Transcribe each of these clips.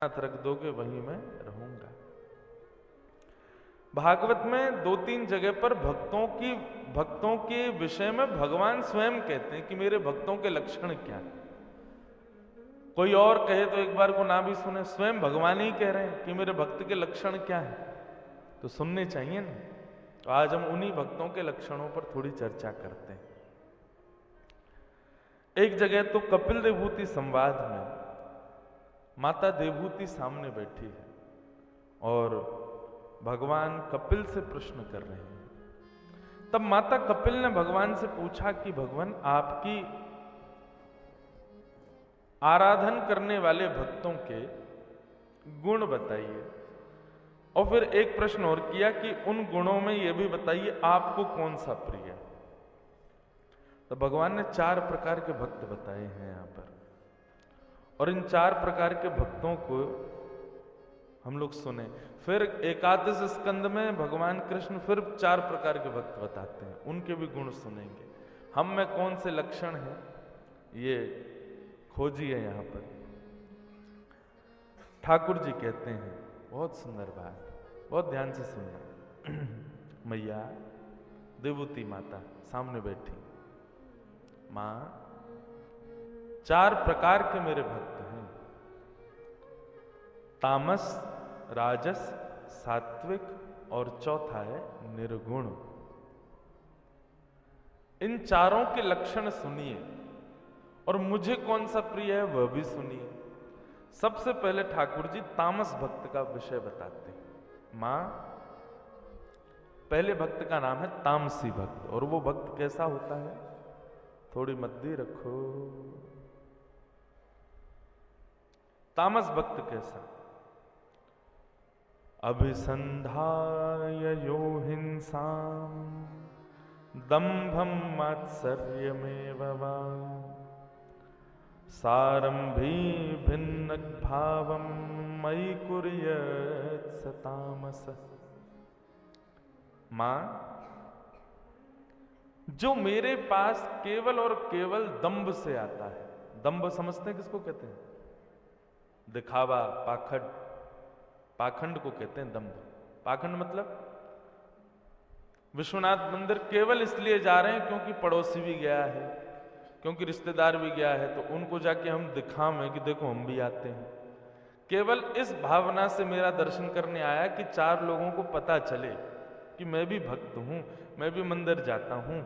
हाथ रख दोगे वहीं मैं रहूंगा। भागवत में 2-3 जगह पर भक्तों के विषय में भगवान स्वयं कहते हैं कि मेरे भक्तों के लक्षण क्या है। कोई और कहे तो एक बार को ना भी सुने, स्वयं भगवान ही कह रहे हैं कि मेरे भक्त के लक्षण क्या है, तो सुनने चाहिए ना। तो आज हम उन्हीं भक्तों के लक्षणों पर थोड़ी चर्चा करते हैं। एक जगह तो कपिल देवहूति संवाद में माता देवहूति सामने बैठी है और भगवान कपिल से प्रश्न कर रहे हैं। तब माता कपिल ने भगवान से पूछा कि भगवान, आपकी आराधन करने वाले भक्तों के गुण बताइए, और फिर एक प्रश्न और किया कि उन गुणों में यह भी बताइए आपको कौन सा प्रिय है। तो भगवान ने 4 प्रकार के भक्त बताए हैं यहां पर, और इन 4 प्रकार के भक्तों को हम लोग सुने। फिर एकादश स्कंद में भगवान कृष्ण फिर 4 प्रकार के भक्त बताते हैं, उनके भी गुण सुनेंगे। हम में कौन से लक्षण हैं ये खोजिए। यहां पर ठाकुर जी कहते हैं, बहुत सुंदर बात, बहुत ध्यान से सुनना। मैया देवहूति माता सामने बैठी, मां 4 प्रकार के मेरे भक्त हैं, तामस, राजस, सात्विक और चौथा है निर्गुण। इन चारों के लक्षण सुनिए और मुझे कौन सा प्रिय है वह भी सुनिए। सबसे पहले ठाकुर जी तामस भक्त का विषय बताते हैं। मां, पहले भक्त का नाम है तामसी भक्त, और वो भक्त कैसा होता है, थोड़ी मद्दी रखो। तामस भक्त कैसा, अभिसंधाय यो हिंसाम दंभम मात्सर्यमेव वा सारंभी भिन्न भावम मयि कुर्यात् स तामस। मां, जो मेरे पास केवल और केवल दंभ से आता है। दंभ समझते हैं किसको कहते हैं? दिखावा, पाखंड, पाखंड को कहते हैं दंभ। पाखंड मतलब विश्वनाथ मंदिर केवल इसलिए जा रहे हैं क्योंकि पड़ोसी भी गया है, क्योंकि रिश्तेदार भी गया है, तो उनको जाके हम दिखावें कि देखो हम भी आते हैं। केवल इस भावना से मेरा दर्शन करने आया कि 4 लोगों को पता चले कि मैं भी भक्त हूं, मैं भी मंदिर जाता हूं।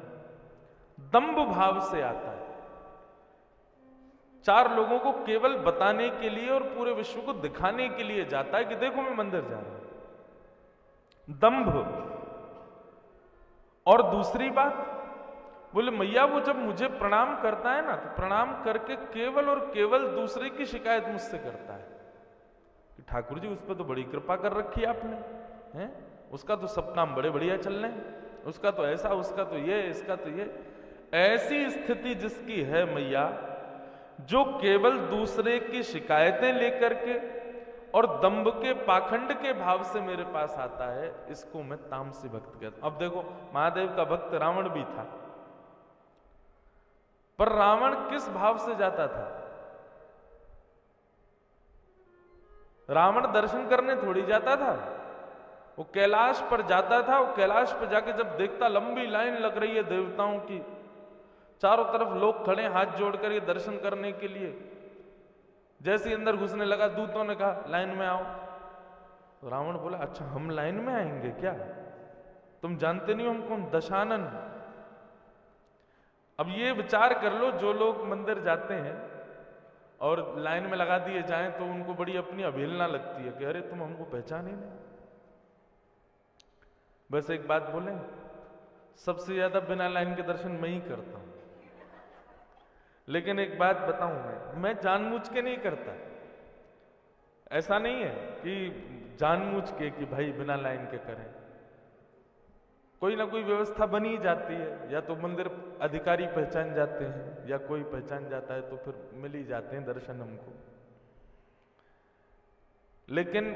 दंभ भाव से आता है, 4 लोगों को केवल बताने के लिए और पूरे विश्व को दिखाने के लिए जाता है कि देखो मैं मंदिर जा रहा हूं। दंभ। और दूसरी बात, बोले मैया वो जब मुझे प्रणाम करता है ना, तो प्रणाम करके केवल और केवल दूसरे की शिकायत मुझसे करता है कि ठाकुर जी उस पर तो बड़ी कृपा कर रखी है आपने, हैं? उसका तो सब काम बड़े बढ़िया चल रहे हैं, उसका तो ऐसा, उसका तो ये, इसका तो ये। ऐसी स्थिति जिसकी है मैया, जो केवल दूसरे की शिकायतें लेकर के और दंभ के, पाखंड के भाव से मेरे पास आता है, इसको मैं तामसी भक्त कहता हूं। अब देखो, महादेव का भक्त रावण भी था, पर रावण किस भाव से जाता था? रावण दर्शन करने थोड़ी जाता था, वो कैलाश पर जाता था। वो कैलाश पर जाके जब देखता लंबी लाइन लग रही है देवताओं की, चारों तरफ लोग खड़े हाथ जोड़कर ये दर्शन करने के लिए, जैसे ही अंदर घुसने लगा, दूतों ने कहा लाइन में आओ। तो रावण बोला, अच्छा हम लाइन में आएंगे क्या? तुम जानते नहीं हो हम कौन? दशानन। अब ये विचार कर लो, जो लोग मंदिर जाते हैं और लाइन में लगा दिए जाएं तो उनको बड़ी अपनी अवहेलना लगती है कि अरे तुम हमको पहचान ही नहीं। बस एक बात बोले, सबसे ज्यादा बिना लाइन के दर्शन मैं ही करता हूं। लेकिन एक बात बताऊं, मैं जानबूझ के नहीं करता। ऐसा नहीं है कि जानबूझ के कि भाई बिना लाइन के करें। कोई ना कोई व्यवस्था बनी ही जाती है, या तो मंदिर अधिकारी पहचान जाते हैं या कोई पहचान जाता है, तो फिर मिल ही जाते हैं दर्शन हमको। लेकिन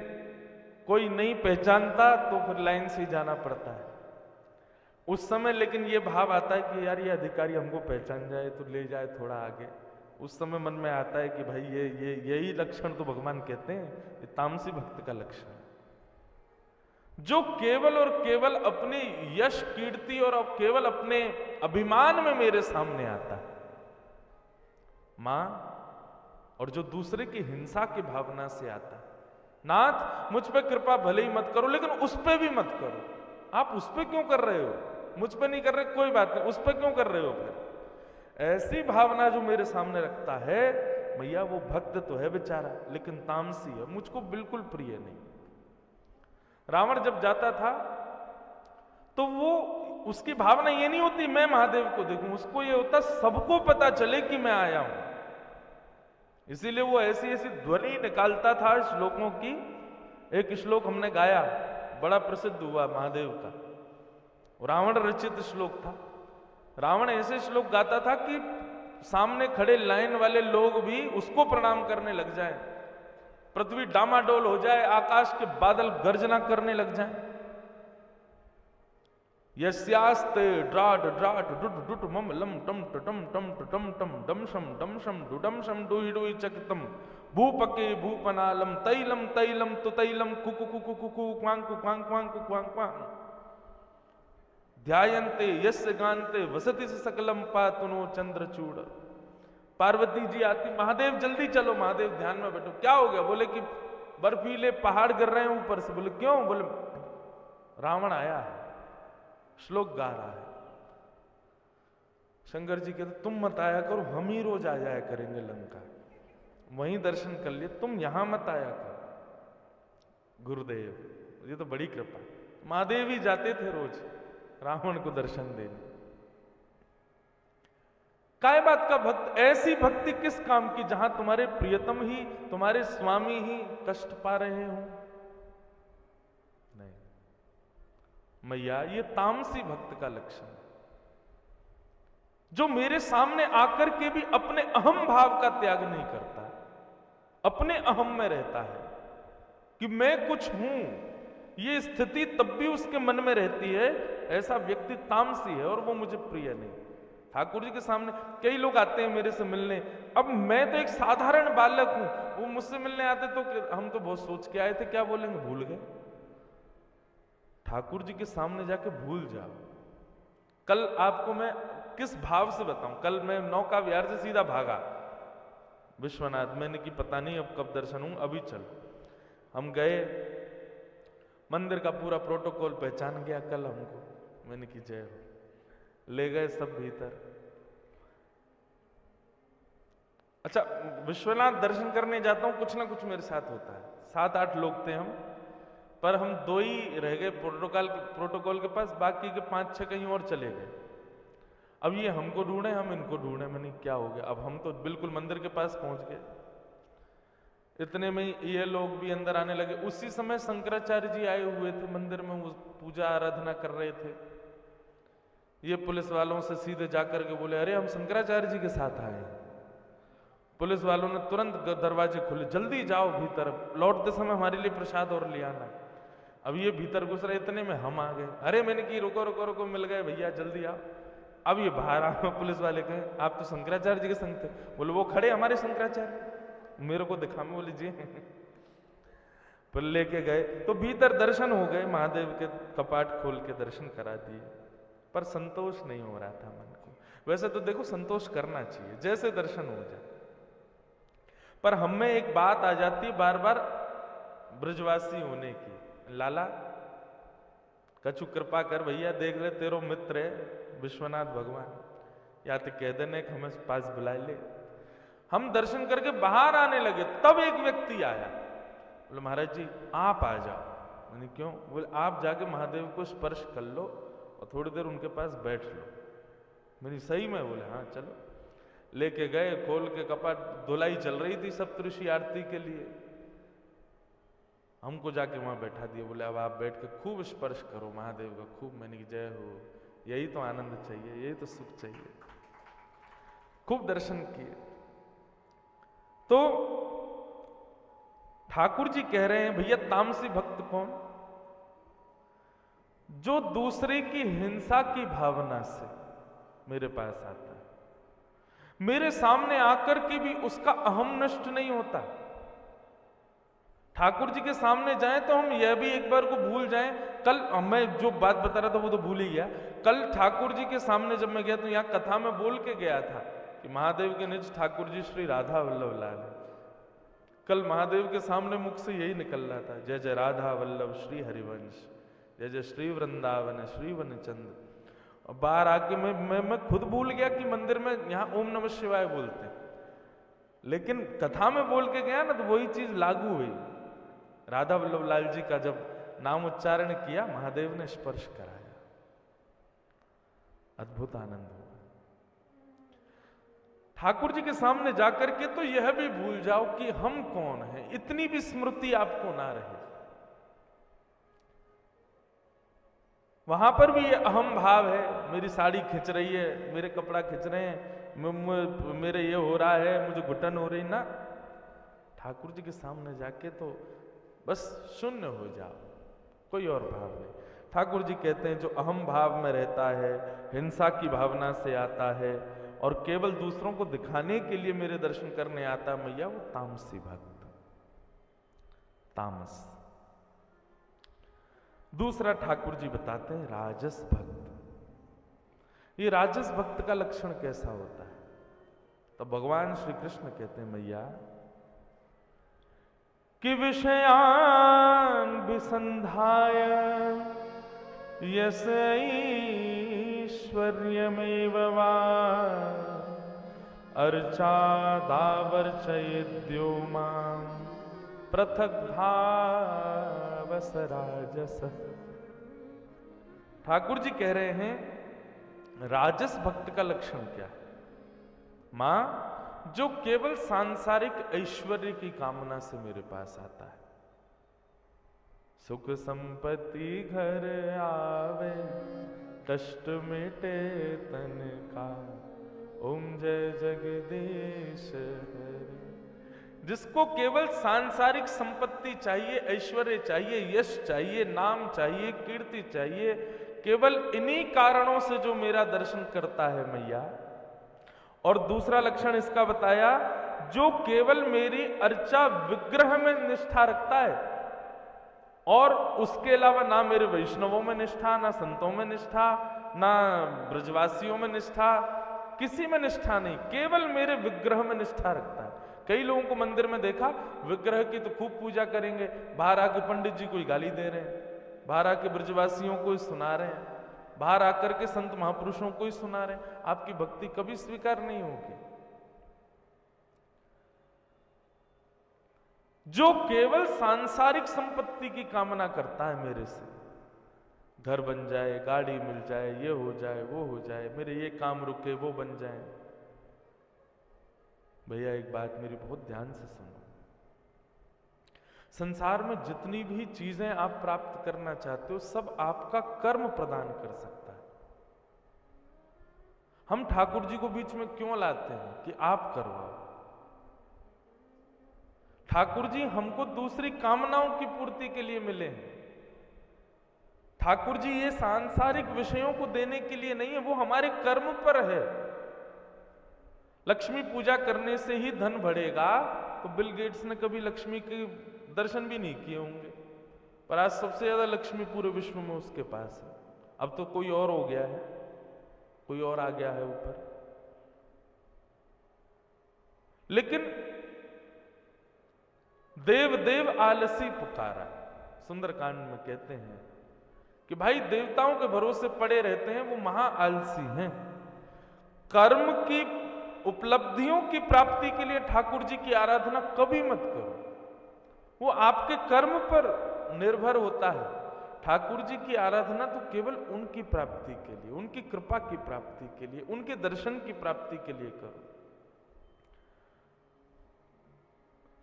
कोई नहीं पहचानता तो फिर लाइन से ही जाना पड़ता है उस समय। लेकिन ये भाव आता है कि यार ये अधिकारी हमको पहचान जाए तो ले जाए थोड़ा आगे, उस समय मन में आता है कि भाई ये यही लक्षण तो भगवान कहते हैं, ये तामसी भक्त का लक्षण है, जो केवल और केवल अपनी यश कीर्ति और केवल अपने अभिमान में मेरे सामने आता है। मां, और जो दूसरे की हिंसा की भावना से आता है, नाथ मुझ पे कृपा भले ही मत करो, लेकिन उस पे भी मत करो। आप उस पे क्यों कर रहे हो? मुझ पे नहीं कर रहे, कोई बात नहीं, उस पे क्यों कर रहे हो? फिर ऐसी भावना जो मेरे सामने रखता है, भैया वो भक्त तो है बेचारा, लेकिन तामसी है, मुझको बिल्कुल प्रिय नहीं। रावण जब जाता था तो वो, उसकी भावना ये नहीं होती मैं महादेव को देखूं, उसको ये होता सबको पता चले कि मैं आया हूं। इसीलिए वो ऐसी ऐसी ध्वनि निकालता था श्लोकों की। एक श्लोक हमने गाया, बड़ा प्रसिद्ध हुआ महादेव का, रावण रचित श्लोक था। रावण ऐसे श्लोक गाता था कि सामने खड़े लाइन वाले लोग भी उसको प्रणाम करने लग जाए, पृथ्वी डामाडोल हो जाए, आकाश के बादल गर्जना करने लग जाए। यस्यास्ते ड्राट ड्राट डुट डुट मम लम टम टम टम टम टम डमशम डमशम डुडमशम डुहि डुहि चकितम भूपके भूपनालम तैलम तैलम तु तैलम कुकु कुकु कुकु क्वांग क्वांग क्वांग क्वांग क्वांग ध्यायन्ते यस्य गान्ते वसति सकलम पातुनो चंद्रचूड़। पार्वती जी आती, महादेव जल्दी चलो, महादेव ध्यान में बैठो। क्या हो गया? बोले कि बर्फीले पहाड़ गिर रहे हैं ऊपर से। बोले क्यों? बोले रावण आया है, श्लोक गा रहा है। शंकर जी कहते तुम मत आया करो, हम ही रोज आ जाया करेंगे लंका, वहीं दर्शन कर लिए, तुम यहां मत आया करो। गुरुदेव, ये तो बड़ी कृपा। महादेव ही जाते थे रोज रावण को दर्शन देने। काय बात का भक्त? ऐसी भक्ति किस काम की जहां तुम्हारे प्रियतम ही, तुम्हारे स्वामी ही कष्ट पा रहे हो? नहीं मैया, ये तामसी भक्त का लक्षण है, जो मेरे सामने आकर के भी अपने अहम भाव का त्याग नहीं करता, अपने अहम में रहता है कि मैं कुछ हूं। ये स्थिति तब भी उसके मन में रहती है। ऐसा व्यक्ति तामसी है और वो मुझे प्रिय नहीं। ठाकुर जी के सामने कई लोग आते हैं मेरे से मिलने, अब मैं तो एक साधारण बालक हूं, वो मुझसे मिलने आते तो हम तो बहुत सोच के आए थे, क्या बोलेंगे, भूल गए। ठाकुर जी के सामने जाके भूल जाओ। कल आपको मैं किस भाव से बताऊं, कल मैं नौका विहार से सीधा भागा विश्वनाथ, मैंने कि पता नहीं अब कब दर्शन हूं, अभी चल। हम गए, मंदिर का पूरा प्रोटोकॉल पहचान गया कल हमको, मैंने कि जय हो। ले गए सब भीतर। अच्छा, विश्वनाथ दर्शन करने जाता हूं, कुछ ना कुछ मेरे साथ होता है। 7-8 लोग थे हम, पर हम 2 ही रह गए प्रोटोकॉल के पास, बाकी के 5-6 कहीं और चले गए। अब ये हमको ढूंढे, हम इनको ढूंढे, मैंने क्या हो गया। अब हम तो बिल्कुल मंदिर के पास पहुंच गए, इतने में ये लोग भी अंदर आने लगे। उसी समय शंकराचार्य जी आए हुए थे मंदिर में, वो पूजा आराधना कर रहे थे। ये पुलिस वालों से सीधे जाकर के बोले, अरे हम शंकराचार्य जी के साथ आए। पुलिस वालों ने तुरंत दरवाजे खोले, जल्दी जाओ भीतर, लौटते समय हमारे लिए प्रसाद और ले आना। अब ये भीतर घुस रहे, इतने में हम आ गए। अरे मैंने कि रुको रुको रुको, मिल गए भैया, जल्दी आओ। अब ये बाहर आ, पुलिस वाले कहे आप तो शंकराचार्य जी के संग थे। बोले वो खड़े हमारे शंकराचार्य, मेरे को दिखा, में बोले जी। फिर लेके गए तो भीतर दर्शन हो गए, महादेव के कपाट खोल के दर्शन करा दिए, पर संतोष नहीं हो रहा था मन को। वैसे तो देखो संतोष करना चाहिए, जैसे दर्शन हो जाए, पर हम में एक बात आ जाती है बार बार ब्रजवासी होने की, लाला कछु कृपा कर भैया, देख ले तेरो मित्र है विश्वनाथ भगवान, या तो कह देने कि हमें पास बुला ले। हम दर्शन करके बाहर आने लगे, तब एक व्यक्ति आया, बोले महाराज जी आप आ जाओ। मैंने क्यों? बोले आप जाके महादेव को स्पर्श कर लो और थोड़ी देर उनके पास बैठ लो। मैंने सही में? बोले हाँ चलो। लेके गए, खोल के कपाट, धुलाई चल रही थी सप्तऋषि आरती के लिए, हमको जाके वहां बैठा दिया। बोले अब आप बैठ के खूब स्पर्श करो महादेव का, खूब। मैंने जय हो, यही तो आनंद चाहिए, यही तो सुख चाहिए। खूब दर्शन किए। तो ठाकुर जी कह रहे हैं भैया तामसी भक्त कौन? जो दूसरे की हिंसा की भावना से मेरे पास आता है। मेरे सामने आकर के भी उसका अहम नष्ट नहीं होता। ठाकुर जी के सामने जाएं तो हम यह भी एक बार को भूल जाएं। कल मैं जो बात बता रहा था वो तो भूल ही गया। कल ठाकुर जी के सामने जब मैं गया तो यहाँ कथा में बोल के गया था कि महादेव के निज ठाकुर जी श्री राधा वल्लभ लाल। कल महादेव के सामने मुख से यही निकल रहा था, जय जय राधा वल्लभ श्री हरिवंश, जय जय श्री वृंदावन श्री वनचंद। और बाहर आके मैं खुद भूल गया कि मंदिर में यहाँ ओम नमः शिवाय बोलते हैं, लेकिन कथा में बोल के गया ना तो वही चीज लागू हुई। राधा वल्लभ लाल जी का जब नाम उच्चारण किया, महादेव ने स्पर्श कराया, अद्भुत आनंद हुआ। ठाकुर जी के सामने जाकर के तो यह भी भूल जाओ कि हम कौन हैं, इतनी भी स्मृति आपको ना रहे। वहां पर भी ये अहम भाव है, मेरी साड़ी खिंच रही है, मेरे कपड़ा खिंच रहे हैं, मेरे ये हो रहा है, मुझे घुटन हो रही ना। ठाकुर जी के सामने जाके तो बस शून्य हो जाओ, कोई और भाव नहीं। ठाकुर जी कहते हैं जो अहम भाव में रहता है, हिंसा की भावना से आता है और केवल दूसरों को दिखाने के लिए मेरे दर्शन करने आता है मैया, वो तामसी भक्त, तामस। दूसरा ठाकुर जी बताते हैं राजस भक्त। ये राजस भक्त का लक्षण कैसा होता है? तो भगवान श्री कृष्ण कहते हैं मैया कि विषयान विसंधाय यस ऐश्वर्यमेव वा अर्चादावर्चयेद्यो मां पृथक भावस राजस। ठाकुर जी कह रहे हैं राजस भक्त का लक्षण क्या है? मां जो केवल सांसारिक ऐश्वर्य की कामना से मेरे पास आता है, सुख संपत्ति घर आवे कष्ट मिटे तन का, ओम जय जगदीश हरि। जिसको केवल सांसारिक संपत्ति चाहिए, ऐश्वर्य चाहिए, यश चाहिए, नाम चाहिए, कीर्ति चाहिए, केवल इन्हीं कारणों से जो मेरा दर्शन करता है मैया। और दूसरा लक्षण इसका बताया जो केवल मेरी अर्चा विग्रह में निष्ठा रखता है और उसके अलावा ना मेरे वैष्णवों में निष्ठा, ना संतों में निष्ठा, ना ब्रजवासियों में निष्ठा, किसी में निष्ठा नहीं, केवल मेरे विग्रह में निष्ठा रखता है। कई लोगों को मंदिर में देखा विग्रह की तो खूब पूजा करेंगे, बाहर आके पंडित जी को गाली दे रहे हैं, बाहर आके ब्रजवासियों को ही सुना रहे हैं, बाहर आकर के संत महापुरुषों को ही सुना रहे हैं। आपकी भक्ति कभी स्वीकार नहीं होगी। जो केवल सांसारिक संपत्ति की कामना करता है मेरे से, घर बन जाए, गाड़ी मिल जाए, ये हो जाए, वो हो जाए, मेरे ये काम रुके, वो बन जाए। भैया एक बात मेरी बहुत ध्यान से सुनो, संसार में जितनी भी चीजें आप प्राप्त करना चाहते हो सब आपका कर्म प्रदान कर सकता है। हम ठाकुर जी को बीच में क्यों लाते हैं कि आप करवाओ? ठाकुर जी हमको दूसरी कामनाओं की पूर्ति के लिए मिले हैं। ठाकुर जी ये सांसारिक विषयों को देने के लिए नहीं है, वो हमारे कर्म पर है। लक्ष्मी पूजा करने से ही धन बढ़ेगा, तो बिल गेट्स ने कभी लक्ष्मी के दर्शन भी नहीं किए होंगे, पर आज सबसे ज्यादा लक्ष्मी पूरे विश्व में उसके पास है। अब तो कोई और हो गया है, कोई और आ गया है ऊपर। लेकिन देव देव आलसी पुकारा, सुंदरकांड में कहते हैं कि भाई देवताओं के भरोसे पड़े रहते हैं, वो महा आलसी हैं। कर्म की उपलब्धियों की प्राप्ति के लिए ठाकुर जी की आराधना कभी मत करो, वो आपके कर्म पर निर्भर होता है। ठाकुर जी की आराधना तो केवल उनकी प्राप्ति के लिए, उनकी कृपा की प्राप्ति के लिए, उनके दर्शन की प्राप्ति के लिए करो।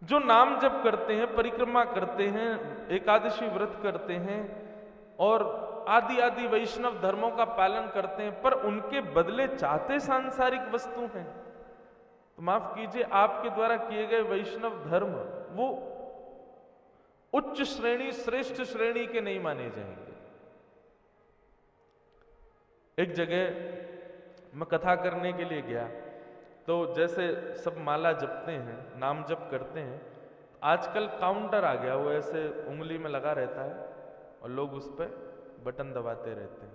जो नाम जप करते हैं, परिक्रमा करते हैं, एकादशी व्रत करते हैं और आदि आदि वैष्णव धर्मों का पालन करते हैं, पर उनके बदले चाहते सांसारिक वस्तु हैं, तो माफ कीजिए आपके द्वारा किए गए वैष्णव धर्म वो उच्च श्रेणी, श्रेष्ठ श्रेणी के नहीं माने जाएंगे। एक जगह मैं कथा करने के लिए गया, तो जैसे सब माला जपते हैं, नाम जप करते हैं, आजकल काउंटर आ गया, वो ऐसे उंगली में लगा रहता है और लोग उस पर बटन दबाते रहते हैं।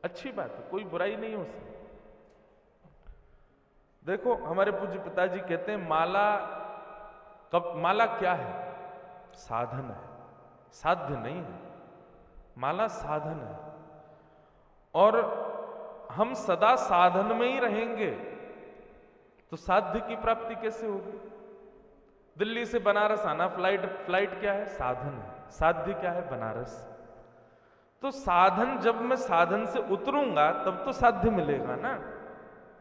अच्छी बात है, कोई बुराई नहीं है उसमें। देखो हमारे पूज्य पिताजी कहते हैं माला क्या है? साधन है, साध्य नहीं है। माला साधन है, और हम सदा साधन में ही रहेंगे तो साध्य की प्राप्ति कैसे होगी? दिल्ली से बनारस आना, फ्लाइट क्या है? साधन है। साध्य क्या है? बनारस। तो साधन, जब मैं साधन से उतरूंगा तब तो साध्य मिलेगा ना।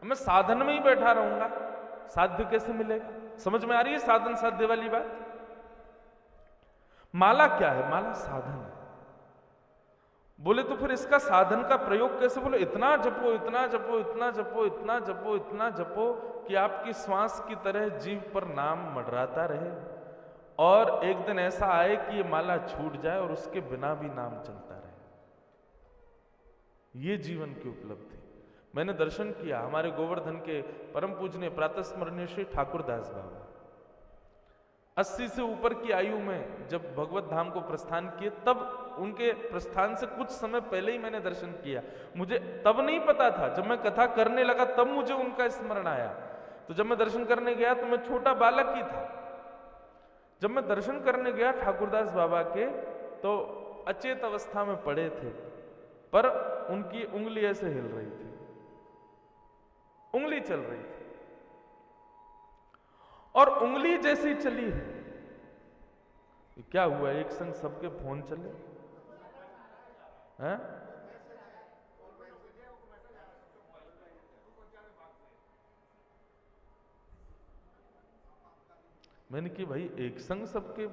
मैं साधन में ही बैठा रहूंगा, साध्य कैसे मिलेगा? समझ में आ रही है साधन साध्य वाली बात? माला क्या है? माला साधन है। बोले तो फिर इसका साधन का प्रयोग कैसे? बोले इतना जपो, इतना जपो, इतना जपो, इतना जपो, इतना जपो कि आपकी श्वास की तरह जीभ पर नाम मंडराता रहे, और एक दिन ऐसा आए कि ये माला छूट जाए और उसके बिना भी नाम चलता रहे। ये जीवन की उपलब्धि। मैंने दर्शन किया हमारे गोवर्धन के परम पूजनीय प्रातः स्मरणीय श्री ठाकुरदास बाबा 80 से ऊपर की आयु में जब भगवत धाम को प्रस्थान किए, तब उनके प्रस्थान से कुछ समय पहले ही मैंने दर्शन किया। मुझे तब नहीं पता था, जब मैं कथा करने लगा तब मुझे उनका स्मरण आया। तो जब मैं दर्शन करने गया तो मैं छोटा बालक ही था। जब मैं दर्शन करने गया ठाकुरदास बाबा के, तो अचेत अवस्था में पड़े थे, पर उनकी उंगली ऐसे हिल रही थी, उंगली चल रही थी, और उंगली जैसी चली है, क्या हुआ? एक संग सबके फोन चले हैं? मैंने कि भाई एक संग सबके,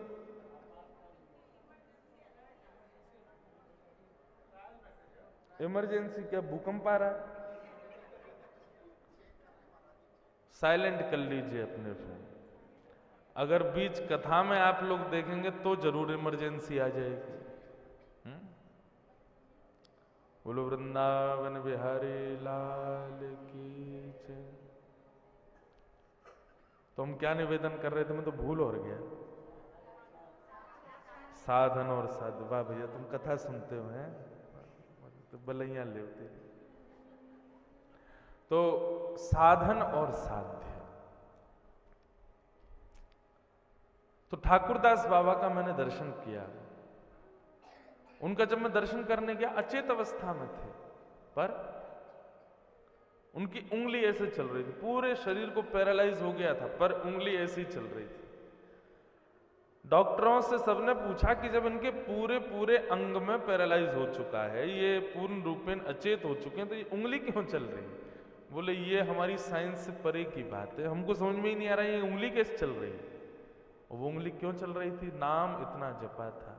इमरजेंसी क्या, भूकंप आ रहा है? साइलेंट कर लीजिए अपने फोन। अगर बीच कथा में आप लोग देखेंगे तो जरूर इमरजेंसी आ जाएगी। बोलो वृंदावन बिहारी लाल की जय। तो हम क्या निवेदन कर रहे थे? मैं तो भूल और गया। साधन और साध्य। वाह भैया, तुम कथा सुनते हो हैं तो बलैया लेते। तो साधन और साध्य। तो ठाकुरदास बाबा का मैंने दर्शन किया। उनका जब मैं दर्शन करने गया, अचेत अवस्था में थे, पर उनकी उंगली ऐसे चल रही थी, पूरे शरीर को पैरालाइज हो गया था, पर उंगली ऐसी चल रही थी। डॉक्टरों से सबने पूछा कि जब इनके पूरे पूरे अंग में पैरालाइज हो चुका है, ये पूर्ण रूपेण अचेत हो चुके हैं, तो ये उंगली क्यों चल रही है? बोले ये हमारी साइंस से परे की बात है, हमको समझ में ही नहीं आ रहा ये उंगली कैसे चल रही है। वो उंगली क्यों चल रही थी? नाम इतना जपा था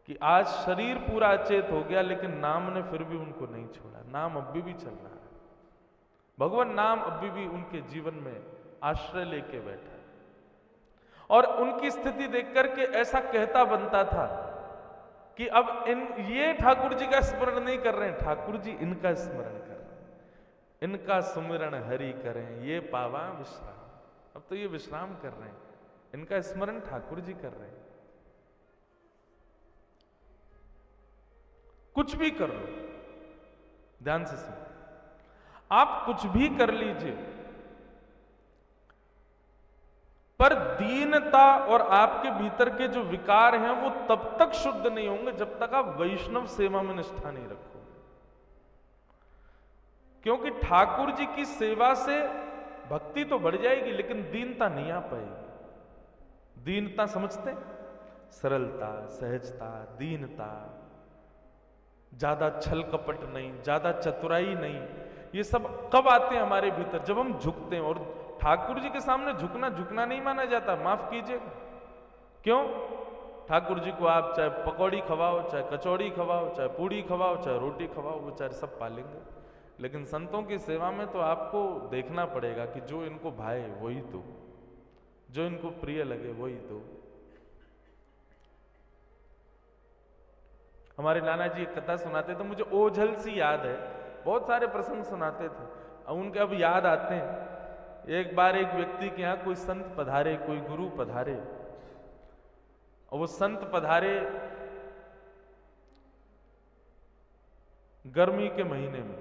कि आज शरीर पूरा अचेत हो गया, लेकिन नाम ने फिर भी उनको नहीं छोड़ा। नाम अभी भी चल रहा है, भगवान नाम अभी भी उनके जीवन में आश्रय लेके बैठा। और उनकी स्थिति देख करके ऐसा कहता बनता था कि अब ये ठाकुर जी का स्मरण नहीं कर रहे हैं, ठाकुर जी इनका स्मरण कर रहे हैं, इनका सुमिरन हरि करें, ये पावा विश्राम। अब तो ये विश्राम कर रहे हैं, इनका स्मरण ठाकुर जी कर रहे हैं। कुछ भी कर लो, ध्यान से सुनो, आप कुछ भी कर लीजिए, पर दीनता और आपके भीतर के जो विकार हैं वो तब तक शुद्ध नहीं होंगे जब तक आप वैष्णव सेवा में निष्ठा नहीं रखोगे। क्योंकि ठाकुर जी की सेवा से भक्ति तो बढ़ जाएगी, लेकिन दीनता नहीं आ पाएगी। दीनता समझते? सरलता, सहजता, दीनता, ज्यादा छल कपट नहीं, ज्यादा चतुराई नहीं। ये सब कब आते हैं हमारे भीतर? जब हम झुकते हैं। और ठाकुर जी के सामने झुकना नहीं माना जाता, माफ कीजिएगा। क्यों? ठाकुर जी को आप चाहे पकौड़ी खवाओ, चाहे कचौड़ी खवाओ, चाहे पूड़ी खवाओ, चाहे रोटी खवाओ, वो चाहे सब पालेंगे। लेकिन संतों की सेवा में तो आपको देखना पड़ेगा कि जो इनको भाए वही दो, जो इनको प्रिय लगे वही दो। हमारे नाना जी एक कथा सुनाते थे, मुझे ओझल सी याद है, बहुत सारे प्रसंग सुनाते थे, उनके अब याद आते हैं एक बार एक व्यक्ति के यहां कोई संत पधारे, कोई गुरु पधारे, और वो संत पधारे गर्मी के महीने में,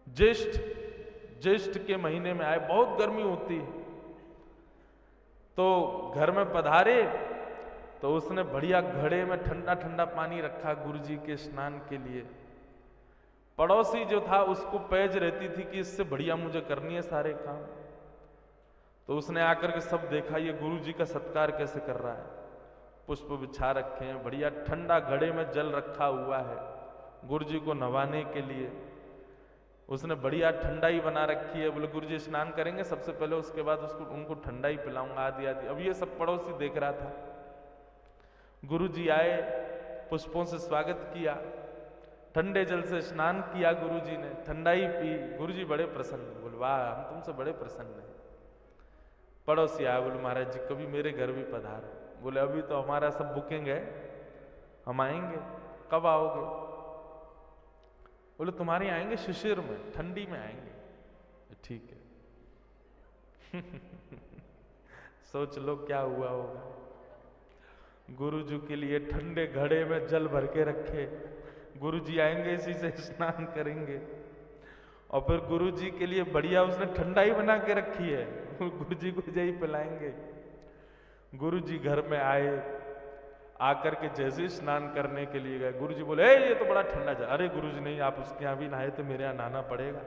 ज्येष्ठ के महीने में आए, बहुत गर्मी होती है। तो घर में पधारे तो उसने बढ़िया घड़े में ठंडा ठंडा पानी रखा गुरुजी के स्नान के लिए। पड़ोसी जो था उसको पैज रहती थी कि इससे बढ़िया मुझे करनी है सारे काम। तो उसने आकर के सब देखा, ये गुरुजी का सत्कार कैसे कर रहा है, पुष्प बिछा रखे हैं, बढ़िया ठंडा घड़े में जल रखा हुआ है गुरुजी को नवाने के लिए। उसने बढ़िया ठंडाई बना रखी है, बोले गुरुजी स्नान करेंगे सबसे पहले, उसके बाद उनको ठंडाई पिलाऊंगा, आदि आदि। अब ये सब पड़ोसी देख रहा था। गुरुजी आए, पुष्पों से स्वागत किया, ठंडे जल से स्नान किया गुरुजी ने, ठंडाई पी। गुरुजी बड़े प्रसन्न, बोले वाह हम तुमसे बड़े प्रसन्न हैं। पड़ोसी आया, बोले महाराज जी कभी मेरे घर भी पधारो। बोले अभी तो हमारा सब बुकिंग है, हम आएंगे, कब आओगे? बोले तुम्हारे यहाँ आएंगे शिशिर में, ठंडी में आएंगे। ठीक है। सोच लो क्या हुआ होगा। गुरुजी के लिए ठंडे घड़े में जल भर के रखे, गुरुजी आएंगे इसी से स्नान करेंगे, और फिर गुरुजी के लिए बढ़िया उसने ठंडाई बना के रखी है, गुरुजी को यही पिलाएंगे। गुरुजी घर में आए, आकर के जैसे स्नान करने के लिए गए, गुरुजी बोले ये तो बड़ा ठंडा जल। अरे गुरुजी नहीं, आप उसके यहाँ भी नहाए थे, मेरे यहाँ नहाना पड़ेगा।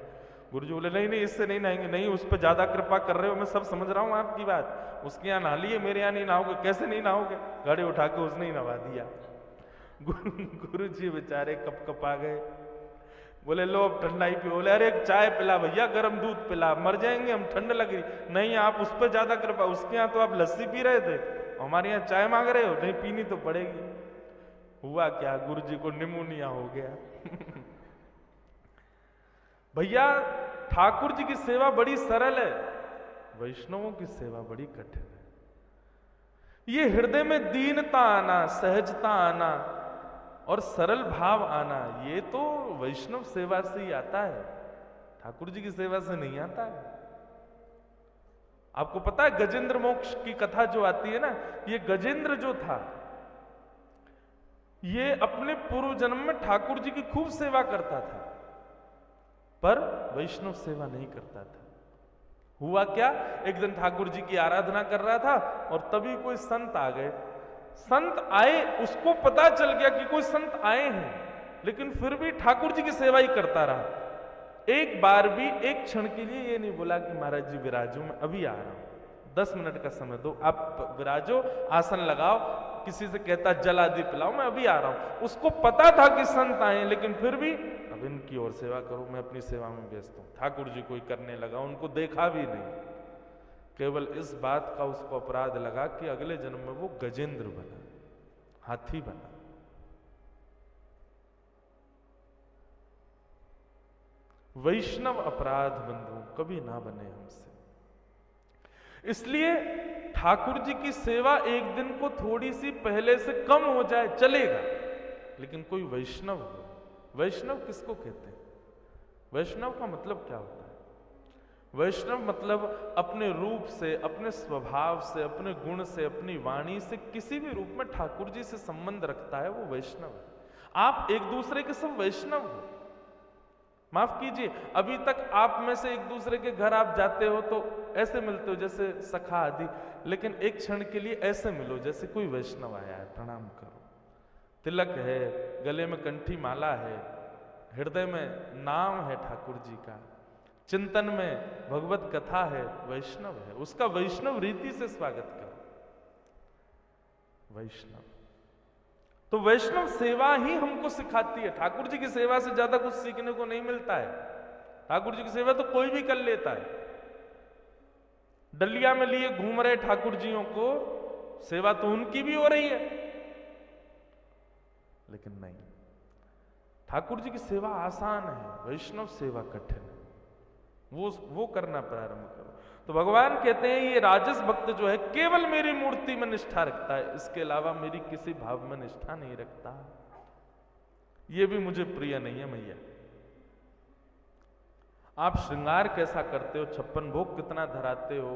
गुरुजी बोले नहीं नहीं इससे नहीं नहाएंगे। नहीं, उस पर ज्यादा कृपा कर रहे हो, मैं सब समझ रहा हूँ आपकी बात, उसके यहाँ नहा लिए, मेरे यहाँ नहीं नहाओगे। कैसे नहीं नहाओगे? गाड़ी उठा के उसने ही नहा दिया। गुरुजी बेचारे कप कप आ गए, बोले लो अब ठंडाई पियो। बोले अरे एक चाय पिला भैया, गर्म दूध पिला, मर जाएंगे हम, ठंड लग रही। नहीं आप उस पर ज्यादा कृपा, उसके यहाँ तो आप लस्सी पी रहे थे, हमारे यहाँ चाय मांग रहे हो। नहीं पीनी तो पड़ेगी। हुआ क्या, गुरुजी को निमोनिया हो गया। भैया ठाकुर जी की सेवा बड़ी सरल है, वैष्णवों की सेवा बड़ी कठिन है। ये हृदय में दीनता आना, सहजता आना और सरल भाव आना, ये तो वैष्णव सेवा से ही आता है, ठाकुर जी की सेवा से नहीं आता है। आपको पता है गजेंद्र मोक्ष की कथा जो आती है ना, ये गजेंद्र जो था ये अपने पूर्व जन्म में ठाकुर जी की खूब सेवा करता था, पर वैष्णव सेवा नहीं करता था। हुआ क्या, एक दिन ठाकुर जी की आराधना कर रहा था और तभी कोई संत आ गए। संत आए, उसको पता चल गया कि कोई संत आए हैं, लेकिन फिर भी ठाकुर जी की सेवा ही करता रहा। एक बार भी एक क्षण के लिए ये नहीं बोला कि महाराज जी विराजो, मैं अभी आ रहा हूं, 10 मिनट का समय दो, आप विराजो, आसन लगाओ, किसी से कहता जल आदि पिलाओ, मैं अभी आ रहा हूं। उसको पता था कि संत आए, लेकिन फिर भी अब इनकी और सेवा करो, मैं अपनी सेवा में व्यस्त हूं। ठाकुर जी कोई करने लगा, उनको देखा भी नहीं। केवल इस बात का उसको अपराध लगा कि अगले जन्म में वो गजेंद्र बना, हाथी बना। वैष्णव अपराध बंधु कभी ना बने हमसे। इसलिए ठाकुर जी की सेवा एक दिन को थोड़ी सी पहले से कम हो जाए चलेगा, लेकिन कोई वैष्णव हो। वैष्णव किसको कहते हैं? वैष्णव का मतलब क्या होता है? वैष्णव मतलब अपने रूप से, अपने स्वभाव से, अपने गुण से, अपनी वाणी से किसी भी रूप में ठाकुर जी से संबंध रखता है, वो वैष्णव है। आप एक दूसरे के सब वैष्णव हो। माफ कीजिए, अभी तक आप में से एक दूसरे के घर आप जाते हो तो ऐसे मिलते हो जैसे सखा आदि, लेकिन एक क्षण के लिए ऐसे मिलो जैसे कोई वैष्णव आया है, प्रणाम करो। तिलक है, गले में कंठी माला है, हृदय में नाम है ठाकुर जी का, चिंतन में भगवत कथा है, वैष्णव है, उसका वैष्णव रीति से स्वागत करो। वैष्णव तो वैष्णव सेवा ही हमको सिखाती है। ठाकुर जी की सेवा से ज्यादा कुछ सीखने को नहीं मिलता है। ठाकुर जी की सेवा तो कोई भी कर लेता है। डलिया में लिए घूम रहे ठाकुर जियों को, सेवा तो उनकी भी हो रही है, लेकिन नहीं, ठाकुर जी की सेवा आसान है, वैष्णव सेवा कठिन है। वो करना प्रारंभ करो। तो भगवान कहते हैं ये राजस भक्त जो है केवल मेरी मूर्ति में निष्ठा रखता है, इसके अलावा मेरी किसी भाव में निष्ठा नहीं रखता, ये भी मुझे प्रिय नहीं है मैया। आप श्रृंगार कैसा करते हो, 56 भोग कितना धराते हो,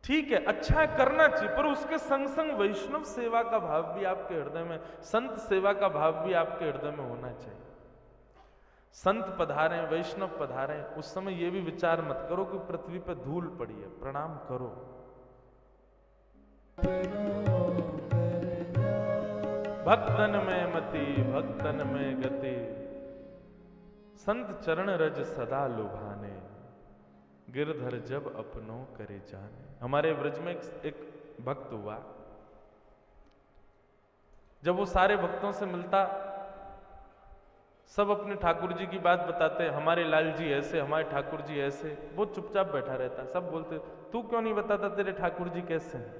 ठीक है, अच्छा है, करना चाहिए, पर उसके संग संग वैष्णव सेवा का भाव भी आपके हृदय में, संत सेवा का भाव भी आपके हृदय में होना चाहिए। संत पधारे, वैष्णव पधारे, उस समय यह भी विचार मत करो कि पृथ्वी पर धूल पड़ी है, प्रणाम करो। भक्तन में मति, भक्तन में गति, संत चरण रज सदा लुभाने, गिरधर जब अपनों करे जाने। हमारे ब्रज में एक भक्त हुआ, जब वो सारे भक्तों से मिलता, सब अपने ठाकुर जी की बात बताते, हमारे लाल जी ऐसे, हमारे ठाकुर जी ऐसे, वो चुपचाप बैठा रहता। सब बोलते तू क्यों नहीं बताता तेरे ठाकुर जी कैसे हैं,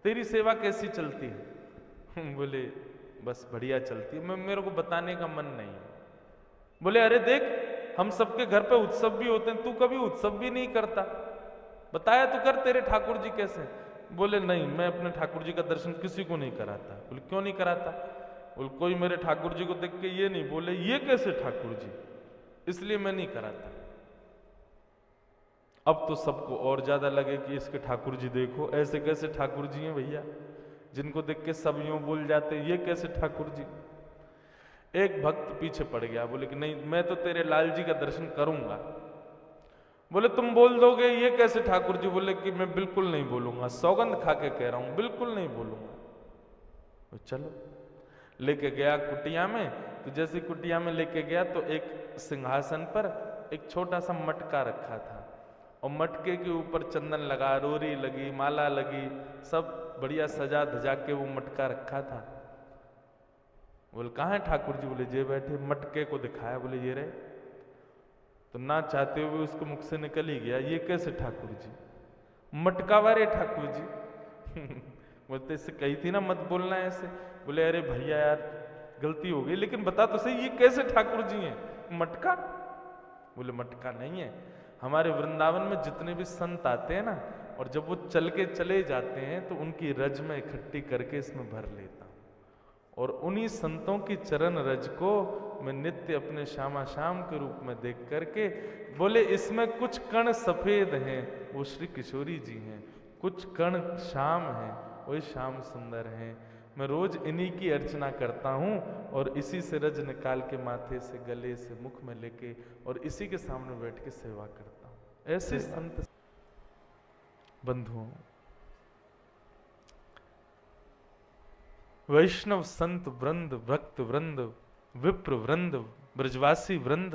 तेरी सेवा कैसी चलती है? बोले बस बढ़िया चलती है, मेरे को बताने का मन नहीं है। बोले अरे देख, हम सबके घर पे उत्सव भी होते हैं, तू कभी उत्सव भी नहीं करता, बताया तो कर तेरे ठाकुर जी कैसे हैं। बोले नहीं, मैं अपने ठाकुर जी का दर्शन किसी को नहीं कराता। बोले क्यों नहीं कराता? बोले कोई मेरे ठाकुर जी को देख के ये नहीं बोले ये कैसे ठाकुर जी, इसलिए मैं नहीं कराता। अब तो सबको और ज्यादा लगे कि इसके ठाकुर जी देखो, ऐसे कैसे ठाकुर जी हैं भैया, जिनको देख के सब यूं बोल जाते ये कैसे ठाकुर जी। एक भक्त पीछे पड़ गया, बोले कि नहीं, मैं तो तेरे लाल जी का दर्शन करूंगा। बोले तुम बोल दोगे ये कैसे ठाकुर जी? बोले कि मैं बिल्कुल नहीं बोलूंगा, सौगंध खा के कह रहा हूं, बिल्कुल नहीं बोलूंगा। तो चलो, लेके गया कुटिया में। तो जैसे कुटिया में लेके गया तो एक सिंहासन पर एक छोटा सा मटका रखा था, और मटके के ऊपर चंदन लगा, रोरी लगी, माला लगी, सब बढ़िया सजा धजा के वो मटका रखा था। बोले कहाँ है ठाकुर जी? बोले जे बैठे। मटके को दिखाया, बोले ये रहे। तो ना चाहते हुए उसके मुख से निकल ही गया, ये कैसे ठाकुर जी, मटका वाले ठाकुर जी। बोलते इससे कही थी ना मत बोलना ऐसे। बोले अरे भैया यार गलती हो गई, लेकिन बता तो सही ये कैसे ठाकुर जी हैं? मटका? बोले मटका नहीं है, हमारे वृंदावन में जितने भी संत आते हैं ना, और जब वो चल के चले जाते हैं तो उनकी रज में इकट्ठी करके इसमें भर लेता हूं, और उन्हीं संतों की चरण रज को मैं नित्य अपने श्यामा श्याम के रूप में देख करके, बोले इसमें कुछ कण सफेद हैं वो श्री किशोरी जी हैं, कुछ कण श्याम हैं वही श्याम सुंदर हैं। मैं रोज इन्हीं की अर्चना करता हूँ, और इसी से रज निकाल के माथे से, गले से, मुख में लेके, और इसी के सामने बैठ के सेवा करता हूँ। ऐसे संत बंधुओं, वैष्णव संत वृंद, भक्त वृंद, विप्र वृंद, ब्रजवासी वृंद,